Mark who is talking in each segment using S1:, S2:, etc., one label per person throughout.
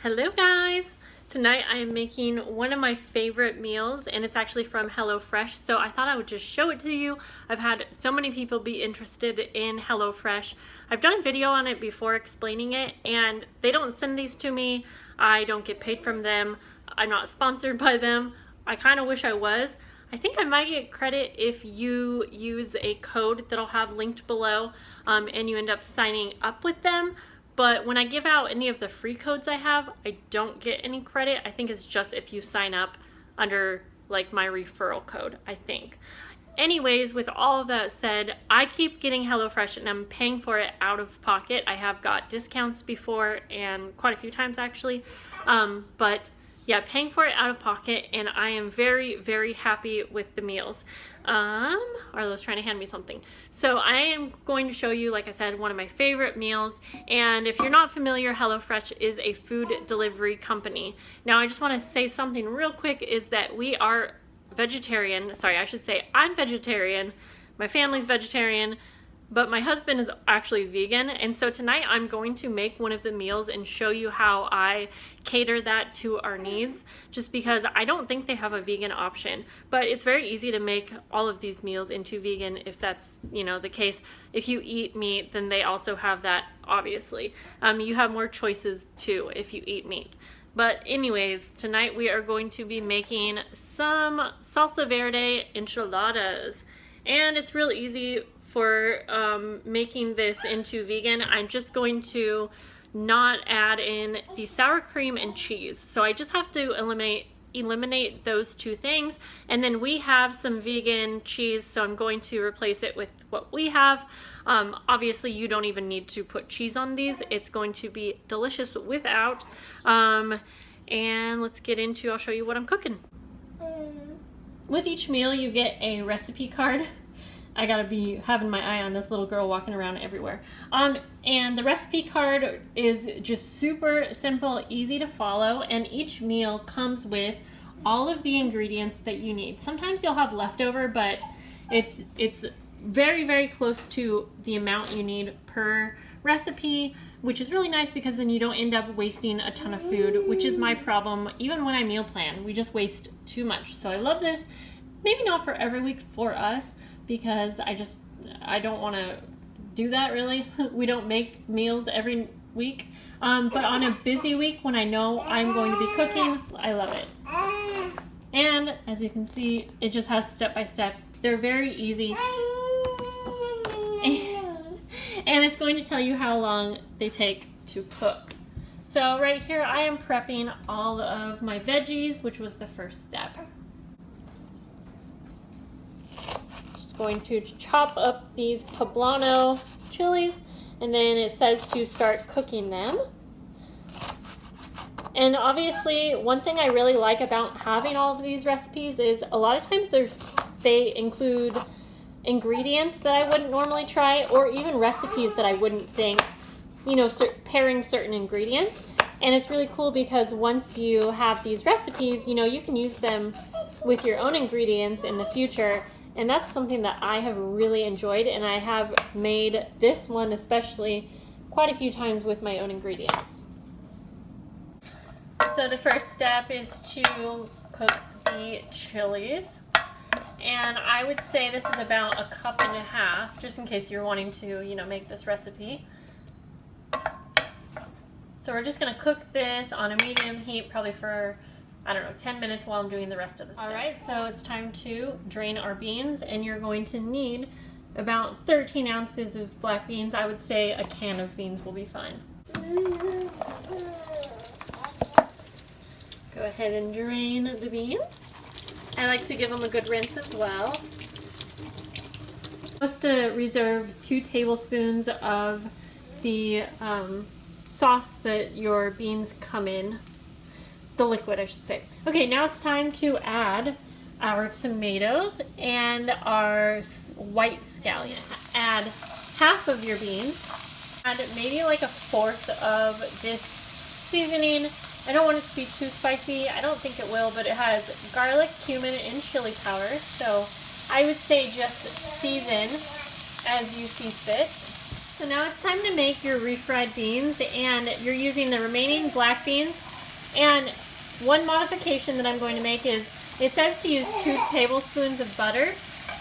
S1: Hello guys! Tonight I am making one of my favorite meals, and it's actually from HelloFresh, so I thought I would just show it to you. I've had so many people be interested in HelloFresh. I've done a video on it before explaining it, and they don't send these to me. I don't get paid from them. I'm not sponsored by them. I kind of wish I was. I think I might get credit if you use a code that I'll have linked below and you end up signing up with them. But when I give out any of the free codes I have, I don't get any credit. I think it's just if you sign up under like my referral code, I think. Anyways, with all of that said, I keep getting HelloFresh and I'm paying for it out of pocket. I have got discounts before and quite a few times actually. But yeah, paying for it out of pocket, and I am very, very happy with the meals. Arlo's trying to hand me something. So I am going to show you, like I said, one of my favorite meals. And if you're not familiar, HelloFresh is a food delivery company. Now, I just want to say something real quick is that we are vegetarian. Sorry, I should say I'm vegetarian. My family's vegetarian. But my husband is actually vegan, and so tonight I'm going to make one of the meals and show you how I cater that to our needs, just because I don't think they have a vegan option. But it's very easy to make all of these meals into vegan if that's, the case. If you eat meat, then they also have that, obviously. You have more choices too if you eat meat. But anyways, tonight we are going to be making some salsa verde enchiladas, and it's real easy for making this into vegan. I'm just going to not add in the sour cream and cheese. So I just have to eliminate those two things. And then we have some vegan cheese, so I'm going to replace it with what we have. Obviously, you don't even need to put cheese on these. It's going to be delicious without. And let's get into, I'll show you what I'm cooking. With each meal, you get a recipe card. I gotta be having my eye on this little girl walking around everywhere. And the recipe card is just super simple, easy to follow, and each meal comes with all of the ingredients that you need. Sometimes you'll have leftover, but it's very, very close to the amount you need per recipe, which is really nice because then you don't end up wasting a ton of food, which is my problem. Even when I meal plan, we just waste too much. So I love this. Maybe not for every week for us, because I don't want to do that really. We don't make meals every week. But on a busy week when I know I'm going to be cooking, I love it. And as you can see, it just has step by step. They're very easy. And it's going to tell you how long they take to cook. So right here I am prepping all of my veggies, which was the first step. Going to chop up these poblano chilies, and then it says to start cooking them. And obviously, one thing I really like about having all of these recipes is a lot of times they include ingredients that I wouldn't normally try, or even recipes that I wouldn't think, pairing certain ingredients. And it's really cool because once you have these recipes, you can use them with your own ingredients in the future. And that's something that I have really enjoyed, and I have made this one especially quite a few times with my own ingredients. So the first step is to cook the chilies. And I would say this is about 1.5 cups, just in case you're wanting to, make this recipe. So we're just gonna cook this on a medium heat, probably for 10 minutes while I'm doing the rest of the steps. All right, so it's time to drain our beans, and you're going to need about 13 ounces of black beans. I would say a can of beans will be fine. Go ahead and drain the beans. I like to give them a good rinse as well. Just to reserve 2 tablespoons of the sauce that your beans come in. The liquid, I should say. Okay, now it's time to add our tomatoes and our white scallion. Add half of your beans. Add maybe like 1/4 of this seasoning. I don't want it to be too spicy. I don't think it will, but it has garlic, cumin, and chili powder. So I would say just season as you see fit. So now it's time to make your refried beans, and you're using the remaining black beans And one modification that I'm going to make is, it says to use 2 tablespoons of butter,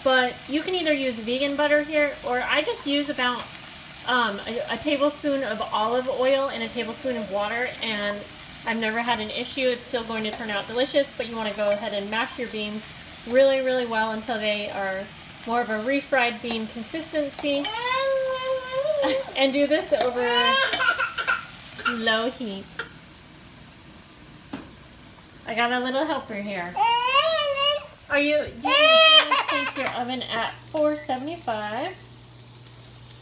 S1: but you can either use vegan butter here, or I just use about a tablespoon of olive oil and a tablespoon of water, and I've never had an issue. It's still going to turn out delicious, but you want to go ahead and mash your beans really, really well until they are more of a refried bean consistency. And do this over low heat. I got a little helper here. Do you place your oven at 475?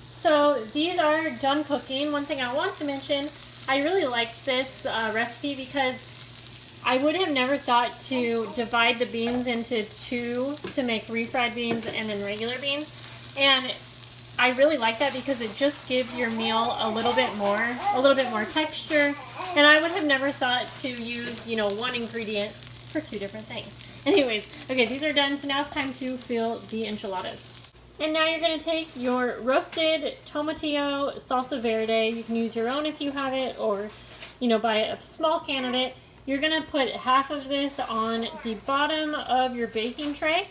S1: So these are done cooking. One thing I want to mention, I really like this recipe because I would have never thought to divide the beans into 2 to make refried beans and then regular beans. And I really like that because it just gives your meal a little bit more texture. And I would have never thought to use, you know, one ingredient for 2 different things. Anyways, okay, these are done, so now it's time to fill the enchiladas. And now you're going to take your roasted tomatillo salsa verde. You can use your own if you have it, or, you know, buy a small can of it. You're going to put half of this on the bottom of your baking tray.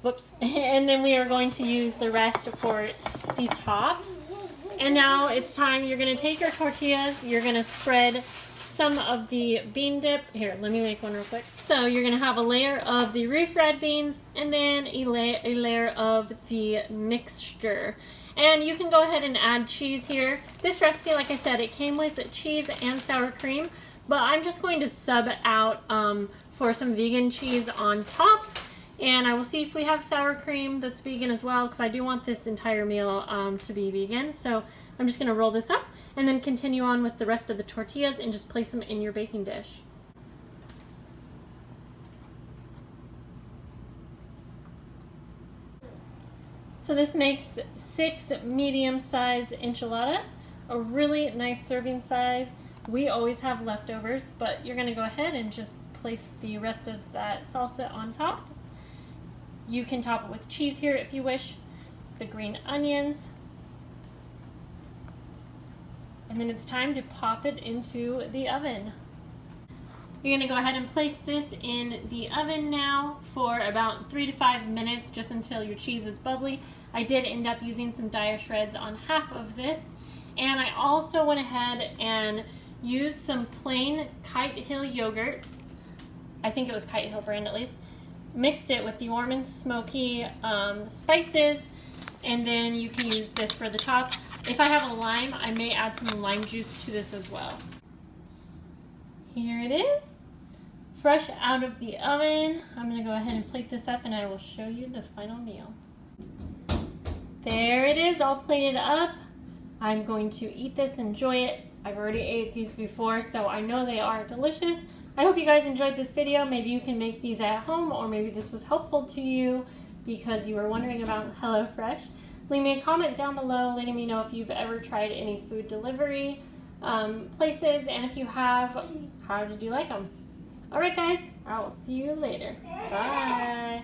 S1: Whoops. And then we are going to use the rest for the top. And now it's time, you're going to take your tortillas, you're going to spread some of the bean dip. Here, let me make one real quick. So you're going to have a layer of the refried beans and then a layer of the mixture. And you can go ahead and add cheese here. This recipe, like I said, it came with cheese and sour cream, but I'm just going to sub out for some vegan cheese on top. And I will see if we have sour cream that's vegan as well, because I do want this entire meal to be vegan. So I'm just going to roll this up and then continue on with the rest of the tortillas and just place them in your baking dish. So this makes 6 medium-sized enchiladas, a really nice serving size. We always have leftovers, but you're going to go ahead and just place the rest of that salsa on top. You can top it with cheese here if you wish, the green onions, and then it's time to pop it into the oven. You're going to go ahead and place this in the oven now for about 3 to 5 minutes, just until your cheese is bubbly. I did end up using some Daiya shreds on half of this, and I also went ahead and used some plain Kite Hill yogurt. I think it was Kite Hill brand at least. Mixed it with the warm and smoky spices, and then you can use this for the top. If I have a lime, I may add some lime juice to this as well. Here it is, fresh out of the oven. I'm going to go ahead and plate this up and I will show you the final meal. There it is, all plated up. I'm going to eat this, enjoy it. I've already ate these before, so I know they are delicious. I hope you guys enjoyed this video. Maybe you can make these at home, or maybe this was helpful to you because you were wondering about HelloFresh. Leave me a comment down below letting me know if you've ever tried any food delivery places, and if you have, how did you like them? Alright guys, I will see you later. Bye!